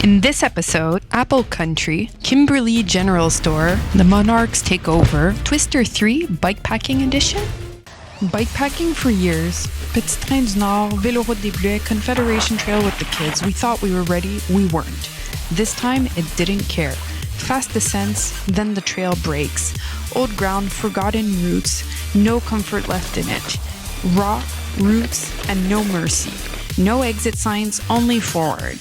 In this episode, Apple Country, Kimberley General Store, The Monarchs Take Over, Twister 3 Bikepacking Edition. Bikepacking for years. Petit Train du Nord, Véloroute des Bleuets, Confederation Trail with the kids. We thought we were ready, we weren't. This time, it didn't care. Fast descents, then the trail breaks. Old ground, forgotten routes, no comfort left in it. Raw, roots, and no mercy. No exit signs, only forward.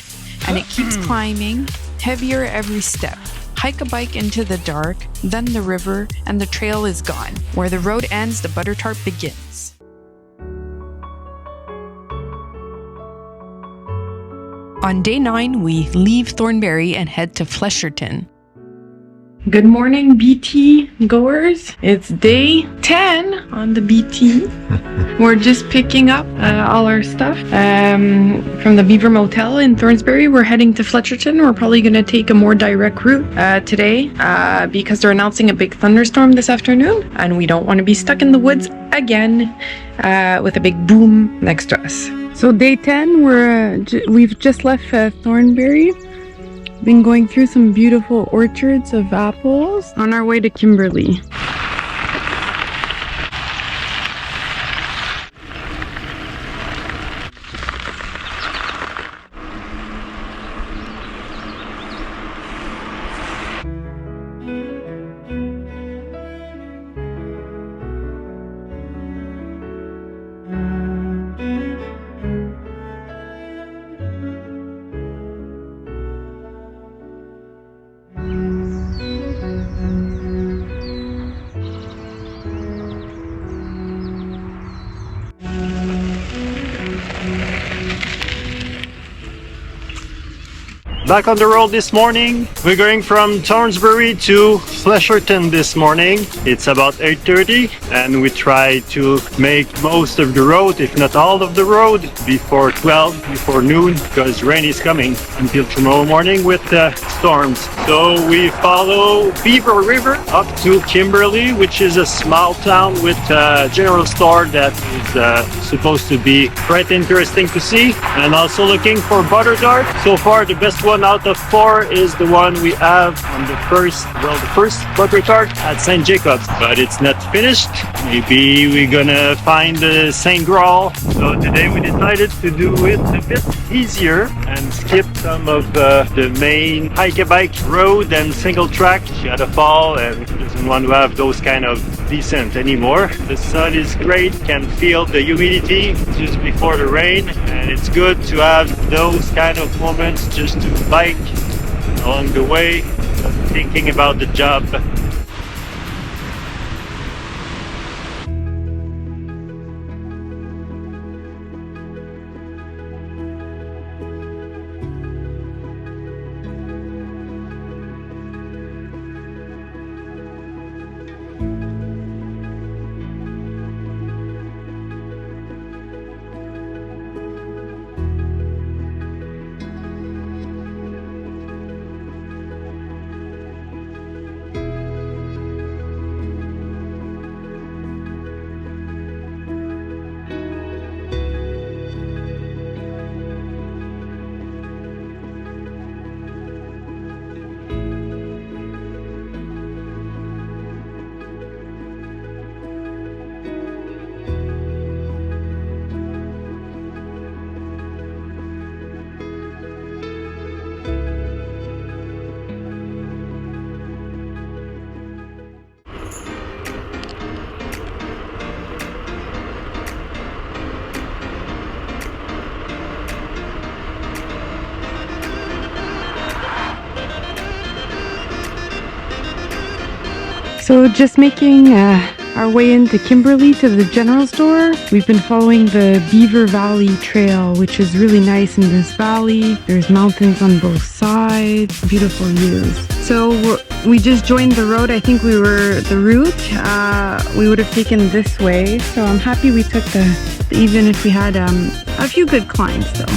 And it keeps climbing, heavier every step. Hike a bike into the dark, then the river, and the trail is gone. Where the road ends, the Butter Tart begins. On day 9, we leave Thornbury and head to Flesherton. Good morning, BT goers. It's day 10 on the BT. We're just picking up all our stuff from the Beaver Motel in Thornbury. We're heading to Flesherton. We're probably going to take a more direct route today because they're announcing a big thunderstorm this afternoon, and we don't want to be stuck in the woods again with a big boom next to us. So day 10, we've just left Thornbury. Been going through some beautiful orchards of apples on our way to Kimberley. Back on the road this morning. We're going from Thornbury to Flesherton this morning. It's about 8:30 and we try to make most of the road, if not all of the road, before 12, before noon, because rain is coming until tomorrow morning with storms. So we follow Beaver River up to Kimberley, which is a small town with a general store that is supposed to be quite interesting to see. And also looking for Butter Tart. So far the best one out of 4 is the one we have on the first Butter Tart at St. Jacob's, but it's not finished. Maybe we're gonna find the St. Graal. So today we decided to do it a bit easier and skip some of the main hike-a-bike road and single track. She had a fall and doesn't want to have those kind of descent anymore. The sun is great, can feel the humidity just before the rain, and it's good to have those kind of moments just to bike along the way, thinking about the job. So just making our way into Kimberley to the general store. We've been following the Beaver Valley trail, which is really nice in this valley. There's mountains on both sides, beautiful views. So we just joined the road. I think we were the route. We would have taken this way. So I'm happy we took even if we had a few good climbs though.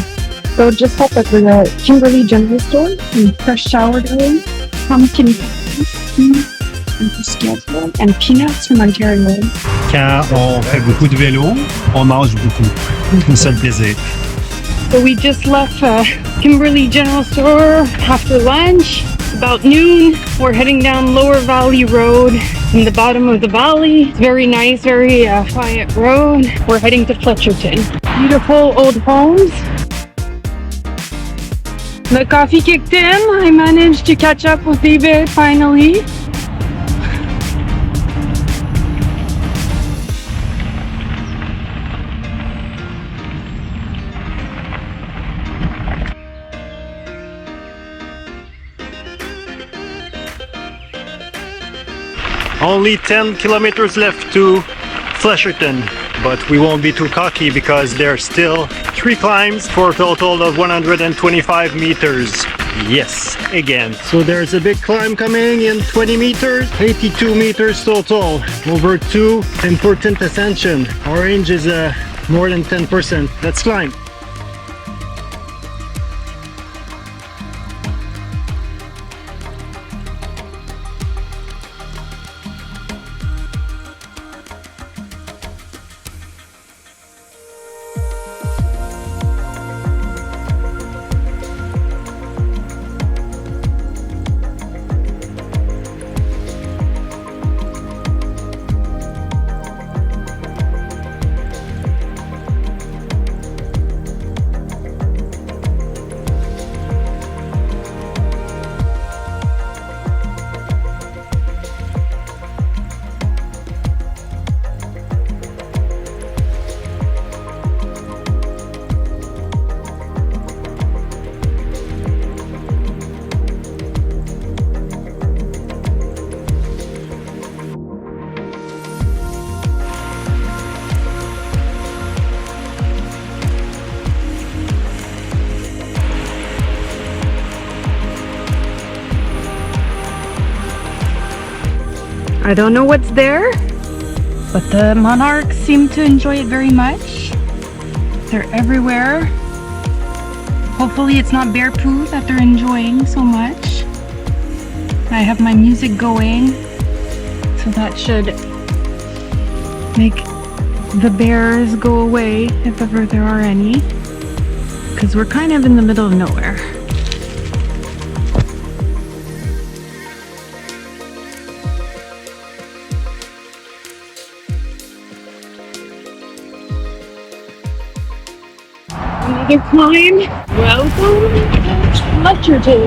So just up at the Kimberley General Store, fresh sourdough, pumpkin and peanuts from Ontario. Quand on fait beaucoup de vélo, on mange beaucoup. C'est ça le plaisir. So we just left Kimberley General Store after lunch. It's about noon. We're heading down Lower Valley Road in the bottom of the valley. It's very nice, very quiet road. We're heading to Flesherton. Beautiful old homes. The coffee kicked in. I managed to catch up with David finally. Only 10 kilometers left to Flesherton, but we won't be too cocky because there's still 3 climbs for a total of 125 meters. Yes, again. So there's a big climb coming in 20 meters, 82 meters total, over 2 important ascension. Our range is more than 10%. Let's climb. I don't know what's there, but the monarchs seem to enjoy it very much. They're everywhere. Hopefully it's not bear poo that they're enjoying so much. I have my music going, so that should make the bears go away if ever there are any, because we're kind of in the middle of nowhere. Another climb. Welcome to Flesherton.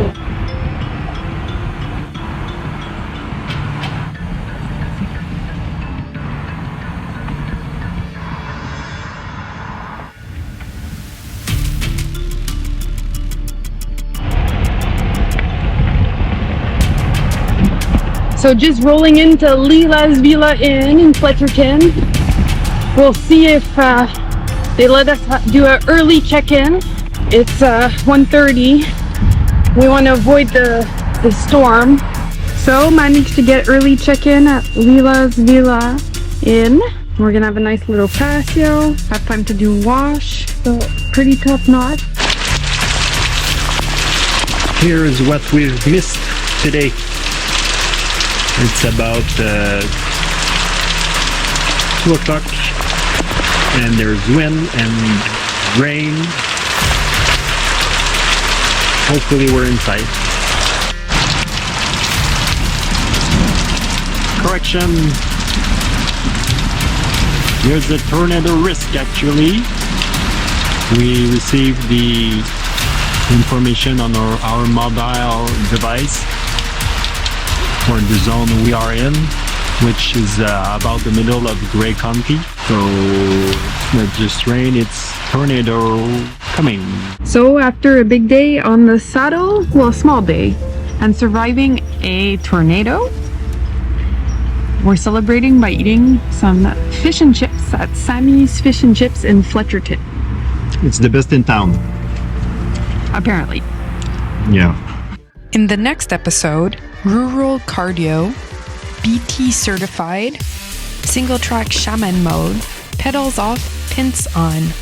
So just rolling into Lila's Villa Inn in Flesherton. We'll see if they let us do an early check-in. It's 1:30. We want to avoid the storm. So managed to get early check-in at Lila's Villa Inn. We're gonna have a nice little patio. Have time to do wash. So pretty top notch. Here is what we've missed today. It's about 2 o'clock. And there's wind and rain. Hopefully we're inside. Correction. There's a tornado risk actually. We received the information on our mobile device for the zone we are in, which is about the middle of Grey County. So it's not just rain, it's tornado coming. So after a big day on the saddle, well, a small day, and surviving a tornado, we're celebrating by eating some fish and chips at Sammy's Fish and Chips in Flesherton. It's the best in town. Apparently. Yeah. In the next episode, rural cardio, BT certified, single track shaman mode, pedals off, pints on.